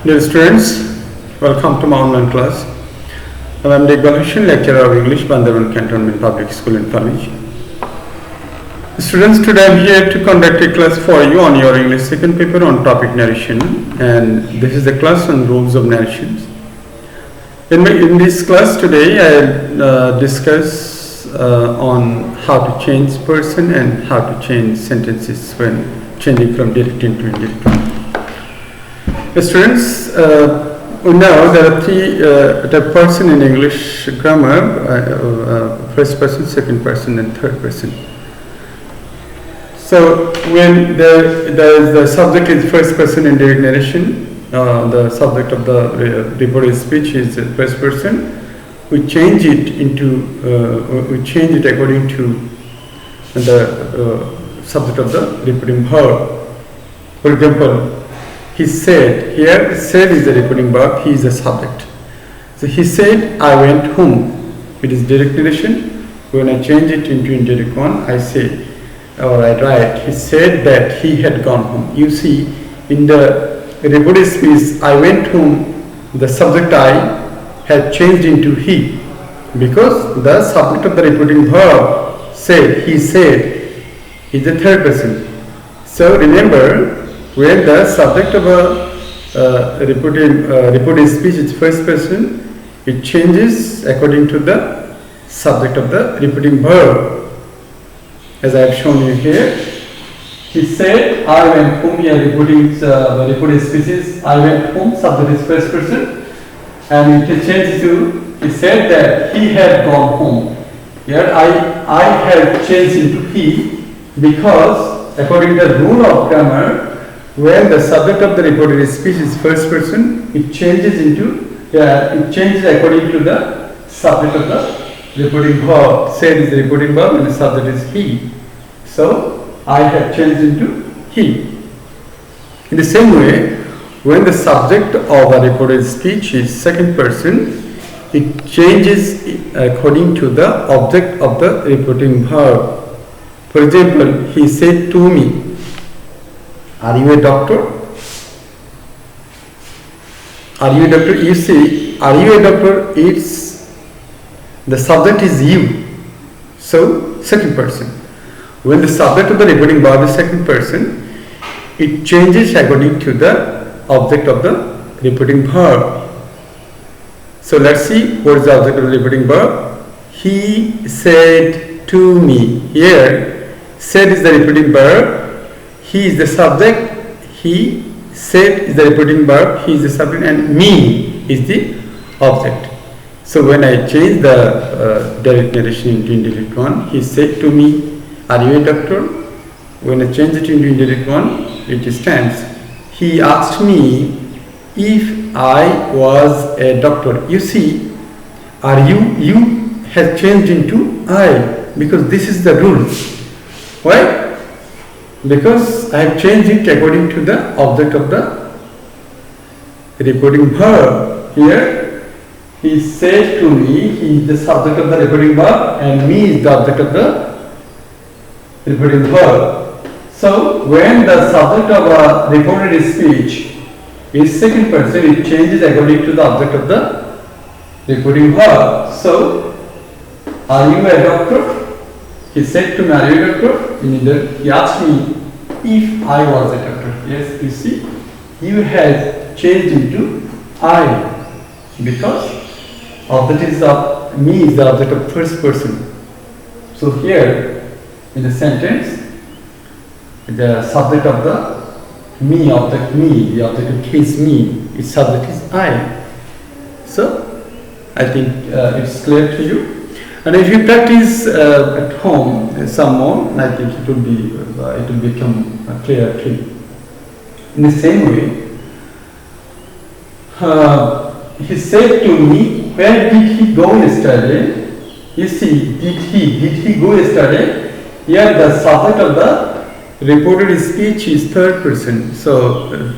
Dear students, welcome to my online class. I am Iqbal Hussain, lecturer of English, Bandhavan Cantonment Public School and College. Students, today I am here to conduct a class for you on your English second paper on topic narration, and this is the class on rules of narrations. In this class today, I will discuss on how to change person and how to change sentences when changing from direct into indirect. Students, we know there are three type person in English grammar: first person, second person, and third person. So when there is the subject is first person in direct narration, the subject of the reported speech is first person. We change it into we change it according to the subject of the reporting verb. For example, he said. Here, said is the reporting verb. He is the subject. So he said, "I went home." It is direct narration. When I change it into indirect one, I say, or I write, he said that he had gone home. You see, in the reported speech, "I went home," the subject "I" had changed into "he," because the subject of the reporting verb said, he said, is the third person. So remember, when the subject of a reported speech is first person, it changes according to the subject of the reporting verb. As I have shown you here, he said, "I went home." Here the reported speech is "I went home," subject is first person, and it changes to, he said that he had gone home. Here I have changed into "he," because according to the rule of grammar, when the subject of the reported speech is first person, it changes according to the subject of the reporting verb. Said is the reporting verb and the subject is "he." So I have changed into "he." In the same way, when the subject of a reported speech is second person, it changes according to the object of the reporting verb. For example, he said to me, "Are you a doctor?" Are you a doctor? You see, "Are you a doctor?" It's the subject is "you," so second person. When the subject of the reporting verb is second person, it changes according to the object of the reporting verb. So let's see what is the object of the reporting verb. He said to me. Here, said is the reporting verb. He is the subject, he said is the reporting verb, he is the subject, and me is the object. So when I change the direct narration into indirect one, he said to me, "Are you a doctor?" When I change it into indirect one, it stands, "He asked me if I was a doctor." You see, "are you" has changed into "I," because this is the rule. Why? Because I have changed it according to the object of the reporting verb. Here, he said to me, he is the subject of the reporting verb, and me is the object of the reporting verb. So, when the subject of a reported speech is second person, it changes according to the object of the reporting verb. So, "Are you a doctor?" He said to me, "Are you a doctor?" He asked me if I was a doctor. Yes, you see, you have changed into "I," because object is of me is the object of first person. So here in the sentence, the subject of the me, object me, the object of case me, its subject is "I." So I think it's clear to you. And if you practice at home some more, I think it will become clear to you. In the same way, he said to me, "Where did he go yesterday?" You see, did he go yesterday? Here the subject of the reported speech is third person. So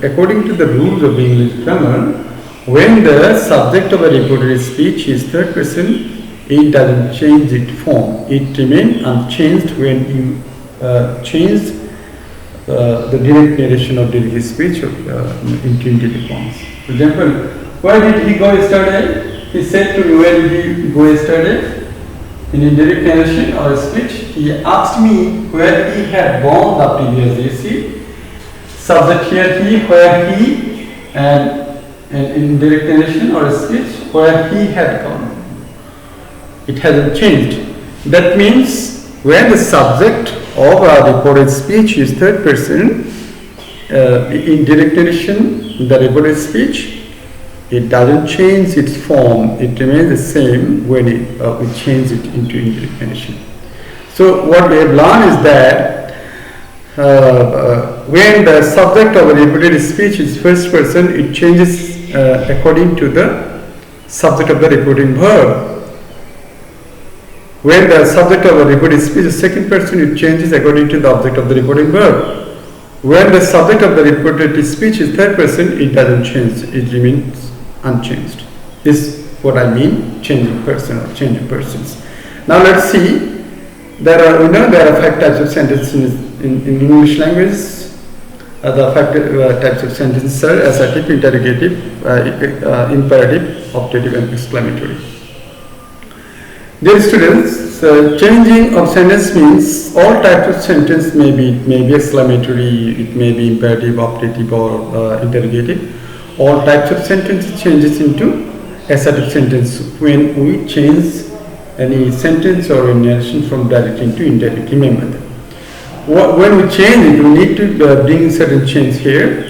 according to the rules of English grammar, when the subject of a reported speech is third person, it doesn't change its form. It remains unchanged when you change the direct narration or direct speech into indirect forms. For example, where did he go yesterday? He said to me, where did he go yesterday? In indirect narration or speech, he asked me where he had gone the previous day. See, subject here he, where he, and in indirect narration or speech, where he had gone. It hasn't changed. That means when the subject of a reported speech is third person, in direct narration, the reported speech, it doesn't change its form. It remains the same when we change it into indirect narration. So what we have learned is that when the subject of a reported speech is first person, it changes according to the subject of the reporting verb. When the subject of a reported speech is second person, it changes according to the object of the reporting verb. When the subject of the reported speech is third person, it doesn't change. It remains unchanged. This is what I mean, changing person or changing persons. Now let's see. There are five types of sentences in English language. The five types of sentences are assertive, interrogative, imperative, optative, and exclamatory. Dear students, changing of sentence means all types of sentence may be exclamatory, it may be imperative, optative, or interrogative. All types of sentence changes into assertive sentence when we change any sentence or a narration from direct into indirect. Remember that. When we change it, we need to bring certain change here.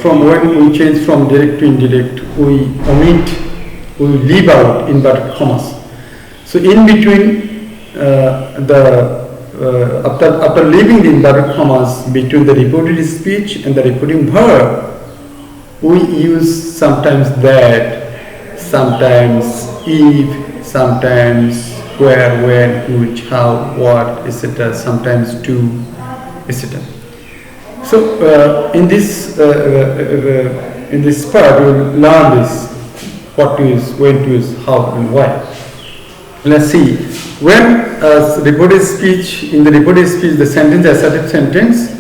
From when we change from direct to indirect, we omit, we leave out inverted commas. So in between after leaving the inverted commas between the reported speech and the reporting verb, we use sometimes that, sometimes if, sometimes where, when, which, how, what, etc. Sometimes to, etc. So in this part, we will learn this: what to use, when to use, how, and why. Let's see. When reported speech, in the reported speech, the sentence, assertive sentence,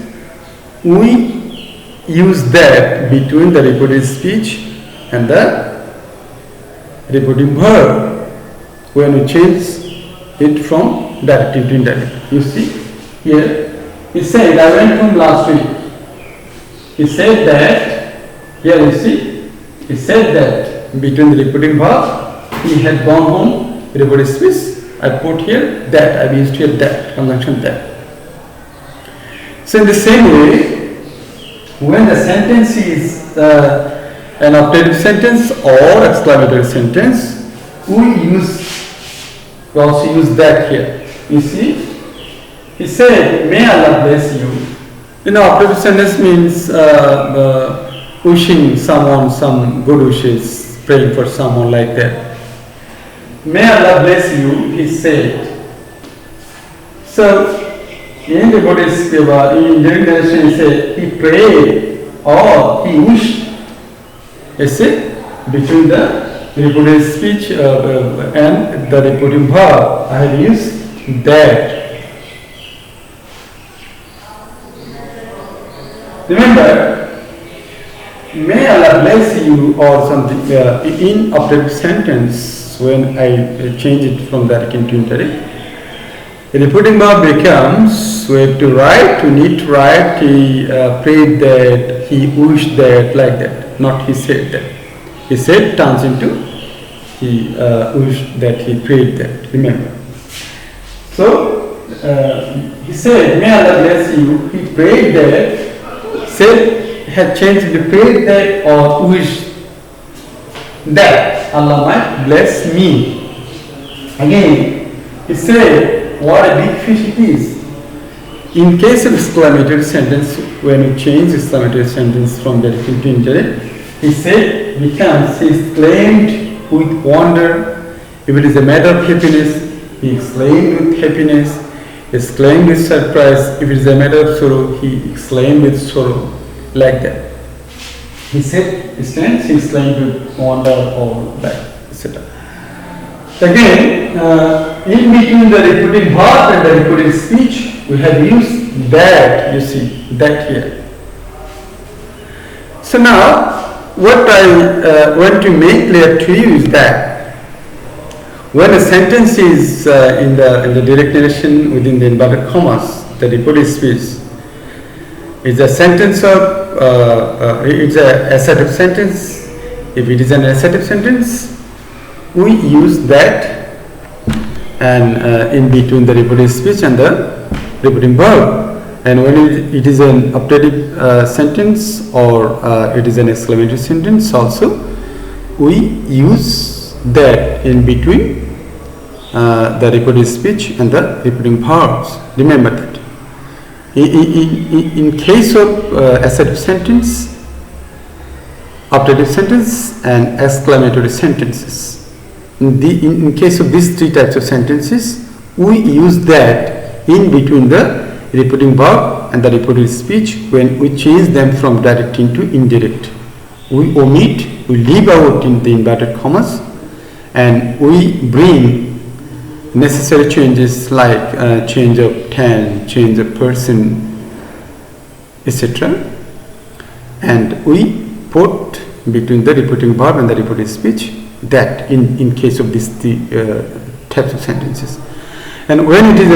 we use that between the reported speech and the reporting verb when we change it from direct into indirect. You see here, he said, I went home last week. He said that, here you see, he said that between the reporting verb, he had gone home, reported speech, I put here that, I used here that, conjunction that. So in the same way, when the sentence is an optative sentence or exclamatory sentence, we also use that here. You see, he said, may Allah bless you. Optative sentence means wishing someone some good wishes, praying for someone like that. May Allah bless you, he said. So in the Buddhist in during the narration, he said he prayed or he wished. You see, between the reported speech and the reporting verb, I have used that. Remember, may Allah bless you or something in optative sentence when I change it from direct into indirect. The reporting verb becomes, we have to write, we need to write, he prayed that, he wished that, like that, not he said that. He said turns into, he wished that, he prayed that, remember. So, he said, may Allah bless you, he prayed that, said, had changed into prayed that or wished that Allah might bless me. Again, he said, what a big fish it is. In case of exclamatory sentence, when you change exclamatory sentence from direct into indirect, he said, becomes, he exclaimed with wonder. If it is a matter of happiness, he exclaimed with happiness, exclaimed with surprise. If it is a matter of sorrow, he exclaimed with sorrow, like that. He said, he exclaimed with wonder or that, etc. Again, in between the reporting verb and the reported speech, we have used that, you see, that here. So now, what I want to make clear to you is that when a sentence is in the direct narration within the inverted commas, the reported speech is a sentence of, it's a assertive sentence. If it is an assertive sentence, we use that and in between the reported speech and the reporting verb. And when it is an optative sentence or it is an exclamatory sentence also, we use that in between the reported speech and the reporting verbs. Remember that. In case of assertive sentence, optative sentence and exclamatory sentences, in case of these three types of sentences, we use that in between the reporting verb and the reported speech when we change them from direct into indirect. We omit, we leave out in the inverted commas, and we bring necessary changes like change of tense, change of person, etc. And we put between the reporting verb and the reported speech that in case of these three types of sentences. And when it is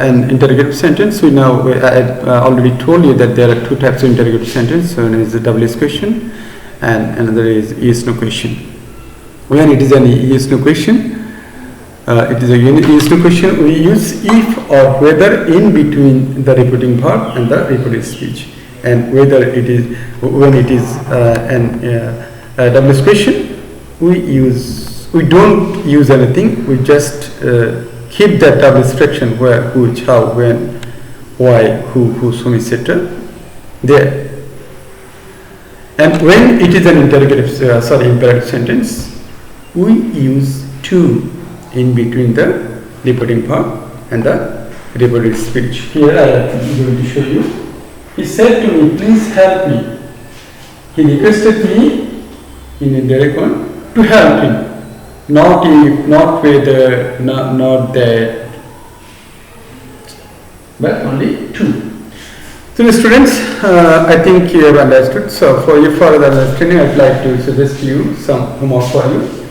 an interrogative sentence, I already told you that there are two types of interrogative sentence. One is the WS question and another is yes/no question. When it is an yes/no question, yes/no question, we use if or whether in between the reporting verb and the reported speech. And whether it is, when it is an WS question, we don't use anything, we just keep that abstraction where, which, how, when, why, who, whom, etc. there. And when it is an imperative sentence, we use to in between the reporting verb and the reported speech. Here I am going to show you. He said to me, please help me. He requested me in a direct one to help him. Not if, not whether, not that, but only to. So students, I think you have understood. So for your further understanding, I'd like to suggest to you some homework for you.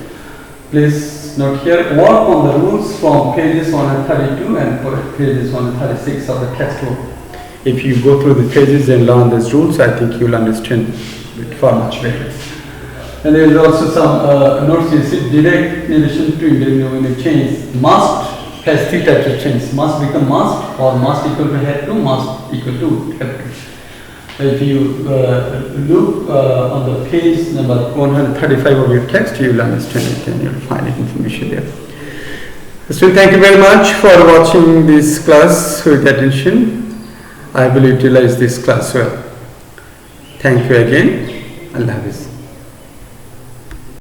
Please note here, work on the rules from pages 132 and pages 136 of the textbook. If you go through the pages and learn these rules, I think you will understand it far much better. And there is also some notes. You see, direct narration to indirect when you change. Must has three types of change. Must become must, or must equal to had to, must equal to had to. If you look on the page number 135 of your text, you will understand it and you will find it information there. So thank you very much for watching this class with attention. I will utilize this class well. Thank you again. Allah Hafiz.